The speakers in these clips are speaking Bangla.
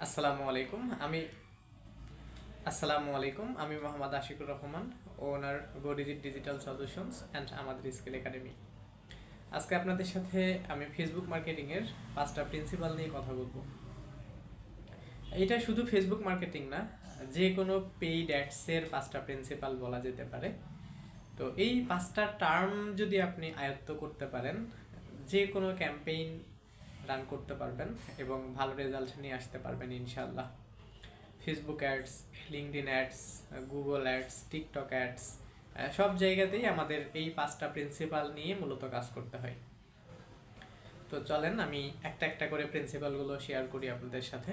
আসসালামু আলাইকুম, আমি মোহাম্মদ আশিকুর রহমান, ওনার গোডিজিট ডিজিটাল সলিউশনস অ্যান্ড আমাদের স্কিল একাডেমি। আজকে আপনাদের সাথে আমি ফেসবুক মার্কেটিংয়ের 5টা প্রিন্সিপাল নিয়ে কথা বলবো। এটা শুধু ফেসবুক মার্কেটিং না, যে কোনো পেইড অ্যাডসের 5টা প্রিন্সিপাল বলা যেতে পারে। তো এই 5টা টার্ম যদি আপনি আয়ত্ত করতে পারেন, যে কোনো ক্যাম্পেইন রান করতে পারবেন এবং ভালো রেজাল্ট নিয়ে আসতে পারবেন ইনশাল্লাহ। Facebook ads, LinkedIn ads, Google ads, TikTok ads, সব জায়গাতেই আমাদের এই 5টা প্রিন্সিপাল নিয়ে মূলত কাজ করতে হয়। তো চলেন আমি একটা একটা করে প্রিন্সিপালগুলো শেয়ার করি আপনাদের সাথে।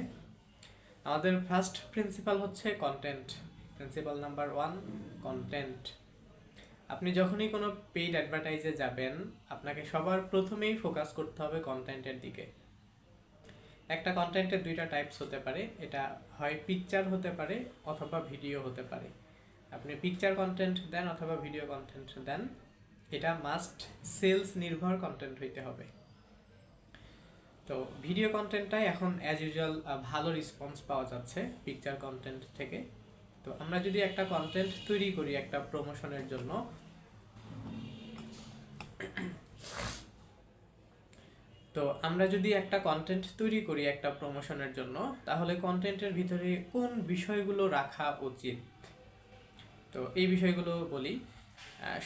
আমাদের ফার্স্ট প্রিন্সিপাল হচ্ছে কন্টেন্ট। Principal number 1, content. আপনি যখনই কোনো পেইড অ্যাডভার্টাইজে যাবেন, আপনাকে সবার প্রথমেই ফোকাস করতে হবে কন্টেন্টের দিকে। একটা কন্টেন্টের 2টা টাইপস হতে পারে, এটা হয় পিকচার হতে পারে অথবা ভিডিও হতে পারে। আপনি পিকচার কন্টেন্ট দেন অথবা ভিডিও কন্টেন্ট দেন, এটা মাস্ট সেলস নির্ভর কন্টেন্ট হইতে হবে। তো ভিডিও কন্টেন্টটাই এখন অ্যাজ ইউজুয়াল ভালো রেসপন্স পাওয়া যাচ্ছে পিকচার কন্টেন্ট থেকে। তো আমরা যদি একটা কন্টেন্ট তৈরি করি একটা প্রমোশনের জন্য, একটা প্রমোশনের জন্য, তাহলে কন্টেন্টের ভিতরে কোন বিষয়গুলো রাখা উচিত? তো এই বিষয়গুলো বলি।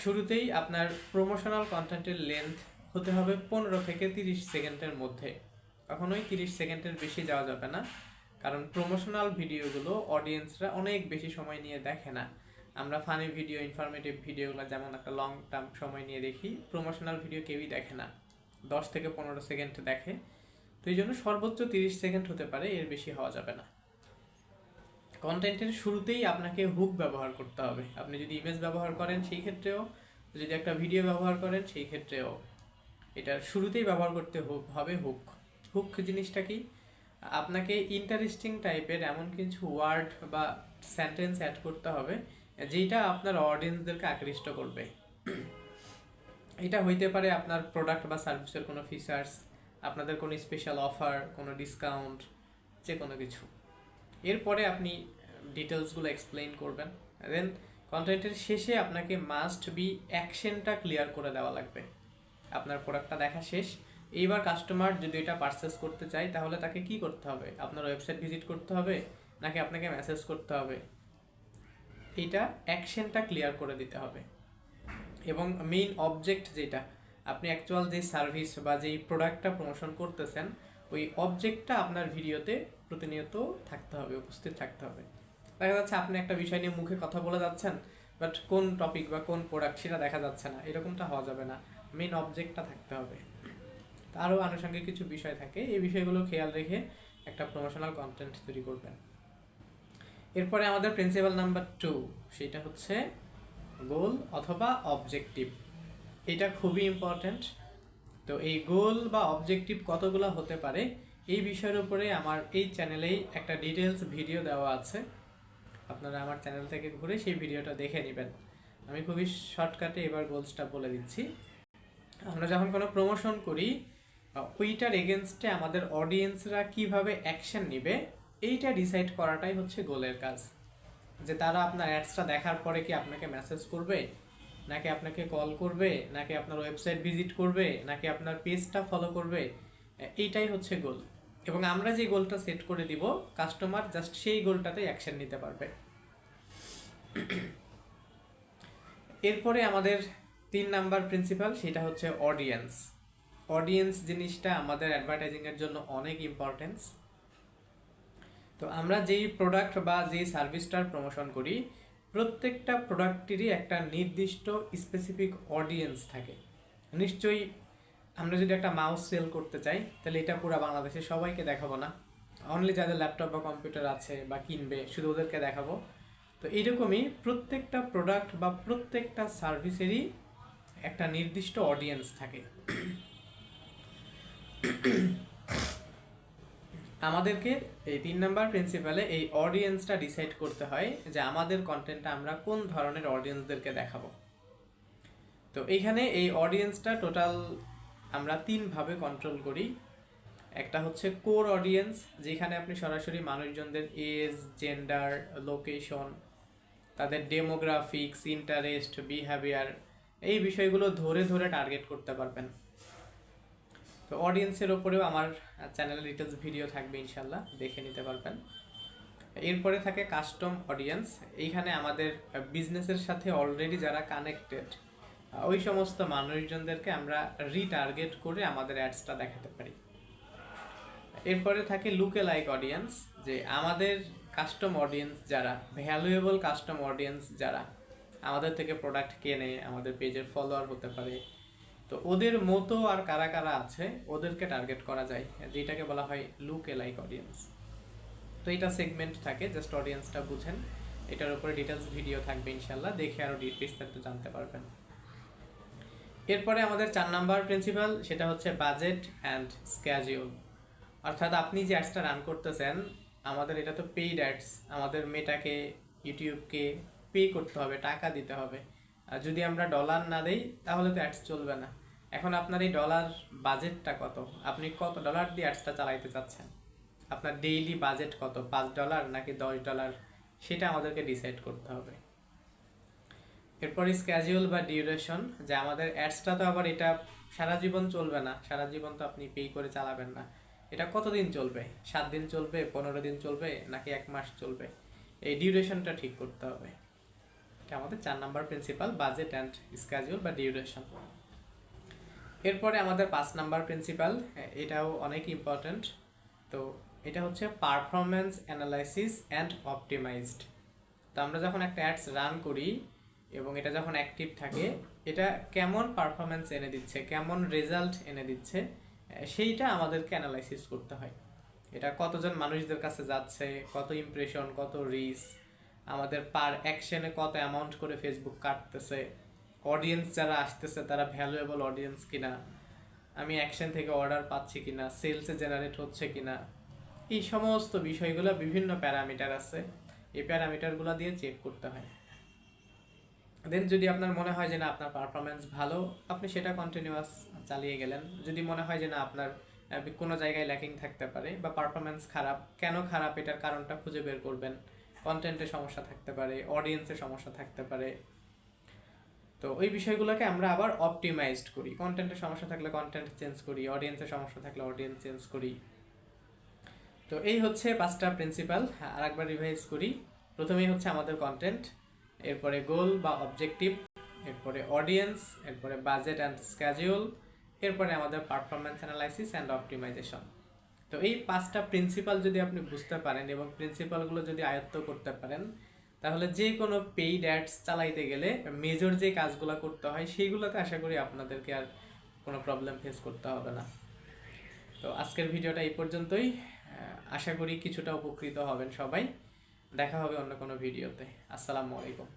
শুরুতেই আপনার প্রমোশনাল কন্টেন্টের লেন্থ হতে হবে 15 থেকে 30 সেকেন্ডের মধ্যে। কখনোই 30 সেকেন্ডের বেশি যাওয়া যাবে না, কারণ প্রমোশনাল ভিডিওগুলো অডিয়েন্সরা অনেক বেশি সময় নিয়ে দেখে না। আমরা ফানি ভিডিও, ইনফরমেটিভ ভিডিওগুলো যেমন একটা লং টার্ম সময় নিয়ে দেখি, প্রমোশনাল ভিডিও কেউই দেখে না, 10 থেকে 15 সেকেন্ড দেখে। তো এই জন্য সর্বোচ্চ 30 সেকেন্ড হতে পারে, এর বেশি হওয়া যাবে না। কন্টেন্টের শুরুতেই আপনাকে হুক ব্যবহার করতে হবে। আপনি যদি ইমেজ ব্যবহার করেন সেই ক্ষেত্রেও, যদি একটা ভিডিও ব্যবহার করেন সেই ক্ষেত্রেও, এটার শুরুতেই ব্যবহার করতে হবে হুক। হুক জিনিসটা কি? আপনাকে ইন্টারেস্টিং টাইপের এমন কিছু ওয়ার্ড বা সেন্টেন্স অ্যাড করতে হবে যেটা আপনার অডিয়েন্সদেরকে আকৃষ্ট করবে। এটা হইতে পারে আপনার প্রোডাক্ট বা সার্ভিসের কোনো ফিচার্স, আপনাদের কোনো স্পেশাল অফার, কোনো ডিসকাউন্ট, যে কোনো কিছু। এরপরে আপনি ডিটেলসগুলো এক্সপ্লেইন করবেন। দেন কন্টেন্টের শেষে আপনাকে মাস্ট বি অ্যাকশনটা ক্লিয়ার করে দেওয়া লাগবে। আপনার প্রোডাক্টটা দেখা শেষ, এইবার কাস্টমার যদি এটা পারচেস করতে চায় তাহলে তাকে কি করতে হবে? আপনার ওয়েবসাইট ভিজিট করতে হবে নাকি আপনাকে মেসেজ করতে হবে? এইটা অ্যাকশনটা ক্লিয়ার করে দিতে হবে। এবং মেইন অবজেক্ট যেটা, আপনি অ্যাকচুয়াল যে সার্ভিস বা যেই প্রোডাক্টটা প্রমোশন করতেছেন, ওই অবজেক্টটা আপনার ভিডিওতে প্রতিনিয়ত থাকতে হবে, উপস্থিত থাকতে হবে। দেখা যাচ্ছে আপনি একটা বিষয় নিয়ে মুখে কথা বলে যাচ্ছেন, বাট কোন টপিক বা কোন প্রোডাক্ট সেটা দেখা যাচ্ছে না, এরকমটা হওয়া যাবে না। মেইন অবজেক্টটা থাকতে হবে। আরও আনুষঙ্গিক কিছু বিষয় থাকে, এই বিষয়গুলো খেয়াল রেখে একটা প্রমোশনাল কন্টেন্ট তৈরি করবেন। এরপরে আমাদের প্রিন্সিপাল নাম্বার 2, সেটা হচ্ছে গোল অথবা অবজেক্টিভ। এটা খুবই ইম্পর্ট্যান্ট। তো এই গোল বা অবজেক্টিভ কতগুলো হতে পারে, এই বিষয়ের উপরে আমার এই চ্যানেলেই একটা ডিটেলস ভিডিও দেওয়া আছে। আপনারা আমার চ্যানেল থেকে ঘুরে সেই ভিডিওটা দেখে নেবেন। আমি খুবই শর্টকাটে এবার গোলসটা বলে দিচ্ছি। আমরা যখন কোনো প্রমোশন করি, ওইটার এগেনস্টে আমাদের অডিয়েন্সরা কিভাবে অ্যাকশন নেবে, এইটা ডিসাইড করাটাই হচ্ছে গোলের কাজ। যে তারা আপনার অ্যাডসটা দেখার পরে কি আপনাকে মেসেজ করবে, নাকি আপনাকে কল করবে, নাকি আপনার ওয়েবসাইট ভিজিট করবে, নাকি আপনার পেজটা ফলো করবে, এইটাই হচ্ছে গোল। এবং আমরা যে গোলটা সেট করে দিব, কাস্টমার জাস্ট সেই গোলটাতে অ্যাকশন নিতে পারবে। এরপরে আমাদের 3 নাম্বার প্রিন্সিপাল, সেটা হচ্ছে অডিয়েন্স। অডিয়েন্স জিনিসটা আমাদের অ্যাডভার্টাইজিংয়ের জন্য অনেক ইম্পর্টেন্স। তো আমরা যেই প্রোডাক্ট বা যেই সার্ভিসটার প্রমোশন করি, প্রত্যেকটা প্রোডাক্টেরই একটা নির্দিষ্ট স্পেসিফিক অডিয়েন্স থাকে। নিশ্চয়ই আমরা যদি একটা মাউস সেল করতে চাই, তাহলে এটা পুরো বাংলাদেশে সবাইকে দেখাবো না, অনলি যাদের ল্যাপটপ বা কম্পিউটার আছে বা কিনবে শুধু ওদেরকে দেখাবো। তো এইরকমই প্রত্যেকটা প্রোডাক্ট বা প্রত্যেকটা সার্ভিসেরই একটা নির্দিষ্ট অডিয়েন্স থাকে। আমাদেরকে এই 3 নাম্বার প্রিন্সিপালে এই অডিয়েন্সটা ডিসাইড করতে হয় যে আমাদের কন্টেন্টটা আমরা কোন ধরনের অডিয়েন্সদেরকে দেখাবো। তো এইখানে এই অডিয়েন্সটা টোটাল আমরা 3 ভাবে কন্ট্রোল করি। একটা হচ্ছে কোর অডিয়েন্স, যেখানে আপনি সরাসরি মানুষজনদের এজ, জেন্ডার, লোকেশন, তাদের ডেমোগ্রাফিক্স, ইন্টারেস্ট, বিহেভিয়ার, এই বিষয়গুলো ধরে ধরে টার্গেট করতে পারবেন। তো অডিয়েন্সের ওপরেও আমার চ্যানেলে ডিটেলস ভিডিও থাকবে, ইনশাল্লাহ দেখে নিতে পারবেন। এরপরে থাকে কাস্টম অডিয়েন্স। এইখানে আমাদের বিজনেসের সাথে অলরেডি যারা কানেক্টেড, ওই সমস্ত মানুষজনদেরকে আমরা রিটার্গেট করে আমাদের অ্যাডসটা দেখাতে পারি। এরপরে থাকে লুকে লাইক অডিয়েন্স, যে আমাদের কাস্টম অডিয়েন্স যারা, ভ্যালুয়েবল কাস্টম অডিয়েন্স যারা আমাদের থেকে প্রোডাক্ট কেনে, আমাদের পেজের ফলোয়ার হতে পারে, তো ওদের মতো আর কারা কারা আছে ওদেরকে টার্গেট করা যায়, যেটাকে বলা হয় লুকে লাইক অডিয়েন্স। তো এটা সেগমেন্ট থাকে, জাস্ট অডিয়েন্সটা বুঝেন। এটার উপরে ডিটেলস ভিডিও থাকবে, ইনশাল্লাহ দেখে আরও বিস্তারিত জানতে পারবেন। এরপরে আমাদের 4 নাম্বার প্রিন্সিপাল, সেটা হচ্ছে বাজেট অ্যান্ড স্ক্যাজিউল। অর্থাৎ আপনি যে অ্যাডসটা রান করতেছেন, আমাদের এটা তো পেইড অ্যাডস, আমাদের মেটাকে, ইউটিউবকে পে করতে হবে, টাকা দিতে হবে। আর যদি আমরা ডলার না দেই তাহলে তো অ্যাডস চলবে না। এখন আপনার এই ডলার বাজেটটা কত, আপনি কত ডলার দিয়ে অ্যাডসটা চালাইতে চাচ্ছেন, আপনার ডেইলি বাজেট কত, $5 নাকি $10, সেটা আমাদেরকে ডিসাইড করতে হবে। এরপর স্ক্যাজুয়াল বা ডিউরেশন, যে আমাদের অ্যাডসটা তো আবার এটা সারা জীবন চলবে না, সারা জীবন তো আপনি পে করে চালাবেন না। এটা কতদিন চলবে, 7 দিন চলবে, 15 দিন চলবে, নাকি 1 মাস চলবে, এই ডিউরেশনটা ঠিক করতে হবে। এটা আমাদের 4 number principal, budget and schedule বা ডিউরেশন। এরপরে আমাদের 5 নাম্বার প্রিন্সিপাল, এটাও অনেক ইম্পর্ট্যান্ট। তো এটা হচ্ছে পারফরমেন্স অ্যানালাইসিস অ্যান্ড অপটিমাইজড। তো আমরা যখন একটা অ্যাডস রান করি এবং এটা যখন অ্যাক্টিভ থাকে, এটা কেমন পারফরমেন্স এনে দিচ্ছে, কেমন রেজাল্ট এনে দিচ্ছে, সেইটা আমাদেরকে অ্যানালাইসিস করতে হয়। এটা কতজন মানুষদের কাছে যাচ্ছে, কত ইমপ্রেশন, কত রিচ, আমাদের পার অ্যাকশনে কত অ্যামাউন্ট করে ফেসবুক কাটতেছে, অডিয়েন্স যারা আসতেছে তারা ভ্যালুয়েবল অডিয়েন্স কিনা, আমি অ্যাকশন থেকে অর্ডার পাচ্ছি কিনা, সেলসে জেনারেট হচ্ছে কিনা, এই সমস্ত বিষয়গুলো বিভিন্ন প্যারামিটার আছে, এই প্যারামিটারগুলো দিয়ে চেক করতে হয়। দেন যদি আপনার মনে হয় যে না আপনার পারফরমেন্স ভালো, আপনি সেটা কন্টিনিউয়াস চালিয়ে গেলেন। যদি মনে হয় যে না আপনার কোনো জায়গায় ল্যাকিং থাকতে পারে বা পারফরমেন্স খারাপ, কেন খারাপ এটার কারণটা খুঁজে বের করবেন। কন্টেন্টের সমস্যা থাকতে পারে, অডিয়েন্সের সমস্যা থাকতে পারে, তো ওই বিষয়গুলোকে আমরা আবার অপটিমাইজড করি। কন্টেন্টের সমস্যা থাকলে কন্টেন্ট চেঞ্জ করি, অডিয়েন্সের সমস্যা থাকলে অডিয়েন্স চেঞ্জ করি। তো এই হচ্ছে 5টা প্রিন্সিপাল, আর একবার রিভাইজ করি। প্রথমেই হচ্ছে আমাদের কন্টেন্ট, এরপরে গোল বা অবজেক্টিভ, এরপরে অডিয়েন্স, এরপরে বাজেট অ্যান্ড স্ক্যাজুয়াল, এরপরে আমাদের পারফরমেন্স অ্যানালাইসিস অ্যান্ড অপটিমাইজেশন। তো এই 5টা প্রিন্সিপাল যদি আপনি বুঝতে পারেন এবং প্রিন্সিপালগুলো যদি আয়ত্ত করতে পারেন, তাহলে যে কোনো পেইড অ্যাডস চালাইতে গেলে মেজর যে কাজগুলো করতে হয় সেইগুলোতে আশা করি আপনাদেরকে আর কোনো প্রবলেম ফেস করতে হবে না। তো আজকের ভিডিওটা এই পর্যন্তই, আশা করি কিছুটা উপকৃত হবেন সবাই। দেখা হবে অন্য কোনো ভিডিওতে। আসসালামু আলাইকুম।